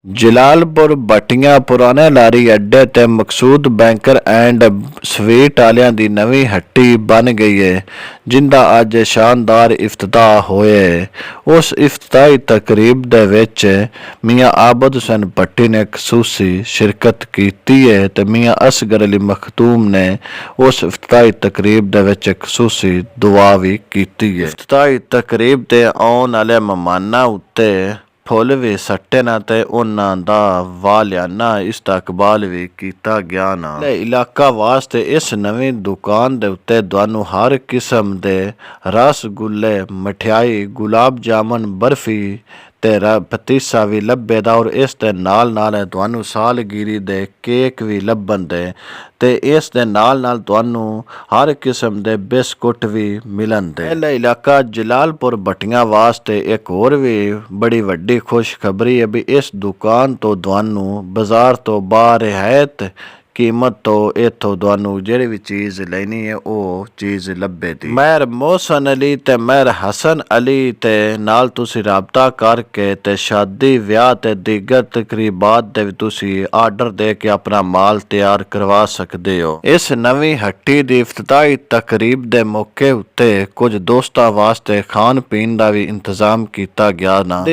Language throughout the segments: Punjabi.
ਜਲਾਲਪੁਰ ਭੱਟੀਆਂ ਪੁਰਾਣੇ ਲਾਰੀ ਅੱਡੇ ਤੇ ਮਕਸੂਦ ਬੈਂਕਰ ਐਂਡ ਸਵੀਟ ਵਾਲਿਆਂ ਦੀ ਨਵੀਂ ਹੱਟੀ ਬਣ ਗਈ ਹੈ, ਜਿੰਦਾ ਅੱਜ ਸ਼ਾਨਦਾਰ ਇਫਤਤਾਹ ਹੋਇਆ ਹੈ। ਉਸ ਇਫਤਤਾਹੀ ਤਕਰੀਬ ਦੇ ਵਿੱਚ ਮੀਆਂ ਆਬਦ ਹੁਸੈਨ ਭੱਟੀ ਨੇ ਖਸੂਸੀ ਸ਼ਿਰਕਤ ਕੀਤੀ ਹੈ ਤੇ ਮੀਆਂ ਅਸਗਰ ਅਲੀ ਮਖਤੂਮ ਨੇ ਉਸ ਇਫਤਤਾਹੀ ਤਕਰੀਬ ਦੇ ਵਿੱਚ ਖਸੂਸੀ ਦੁਆ ਵੀ ਕੀਤੀ ਹੈ। ਇਫਤਤਾਹੀ ਤਕਰੀਬ ਤੇ ਆਉਣ ਵਾਲੇ ਮਹਿਮਾਨਾਂ ਉੱਤੇ ਫੁੱਲ ਵੀ ਸੱਟੇ ਨਾ ਤੇ ਉਹਨਾਂ ਦਾ ਵਾਲਿਆਨਾ ਇਸਤਕਬਾਲ ਵੀ ਕੀਤਾ ਗਿਆ ਨਾ। ਇਲਾਕਾ ਵਾਸਤੇ ਇਸ ਨਵੀਂ ਦੁਕਾਨ ਦੇ ਉੱਤੇ ਤੁਹਾਨੂੰ ਹਰ ਕਿਸਮ ਦੇ ਰਸਗੁੱਲੇ, ਮਠਿਆਈ, ਗੁਲਾਬ ਜਾਮਨ, ਬਰਫੀ ਤੇ ਪਤੀਸਾ ਵੀ ਲੱਭੇਦਾ ਔਰ ਇਸ ਦੇ ਨਾਲ ਨਾਲ ਤੁਹਾਨੂੰ ਸਾਲਗਿਰੀ ਦੇ ਕੇਕ ਵੀ ਲੱਭਣ ਦੇ ਤੇ ਇਸ ਦੇ ਨਾਲ ਨਾਲ ਤੁਹਾਨੂੰ ਹਰ ਕਿਸਮ ਦੇ ਬਿਸਕੁਟ ਵੀ ਮਿਲਣ ਦੇ। ਇਹ ਇਲਾਕਾ ਜਲਾਲਪੁਰ ਭੱਟੀਆਂ ਵਾਸਤੇ ਇੱਕ ਹੋਰ ਵੀ ਬੜੀ ਵੱਡੀ ਖੁਸ਼ਖਬਰੀ ਹੈ ਵੀ ਇਸ ਦੁਕਾਨ ਤੋਂ ਤੁਹਾਨੂੰ ਬਾਜ਼ਾਰ ਤੋਂ ਬਾਹਰ ਰਿਆਇਤ ਕੀਮਤ ਤੋਂ ਇੱਥੋਂ ਤੁਹਾਨੂੰ ਜਿਹੜੀ ਵੀ ਚੀਜ਼ ਲੈਣੀ ਹੈ ਉਹ ਚੀਜ਼ ਲੱਭੇਗੀ। ਮਹਿਰ ਮੋਹਸਨ ਅਲੀ ਤੇ ਮਹਿਰ ਹਸਨ ਅਲੀ ਤੇ ਨਾਲ ਤੁਸੀਂ ਰਾਬਤਾ ਕਰਕੇ ਤੇ ਸ਼ਾਦੀ, ਵਿਆਹ ਤੇ ਦੀਗਰ ਤਕਰੀਬਾਤ ਦੇ ਵੀ ਤੁਸੀਂ ਆਰਡਰ ਦੇ ਕੇ ਆਪਣਾ ਮਾਲ ਤਿਆਰ ਕਰਵਾ ਸਕਦੇ ਹੋ। ਇਸ ਨਵੀਂ ਹੱਟੀ ਦੀ ਇਫਤਤਾਹੀ ਤਕਰੀਬ ਦੇ ਮੌਕੇ ਉੱਤੇ ਕੁਝ ਦੋਸਤਾਂ ਵਾਸਤੇ ਖਾਣ ਪੀਣ ਦਾ ਵੀ ਇੰਤਜ਼ਾਮ ਕੀਤਾ ਗਿਆ ਨਾ।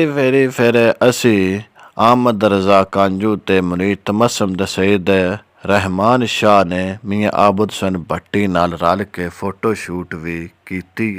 ਫਿਰ ਅਸੀਂ ਆਮਦ ਰਜ਼ਾ ਕਾਂਜੂ ਤੇ ਮੁਨੀਰ ਤਮਸਮ ਦੇ ਸਈਦ ਰਹਿਮਾਨ ਸ਼ਾਹ ਨੇ ਮੀਆਂ ਆਬਦ ਹੁਸੈਨ ਭੱਟੀ ਨਾਲ ਰਲ ਕੇ ਫੋਟੋ ਸ਼ੂਟ ਵੀ ਕੀਤੀ।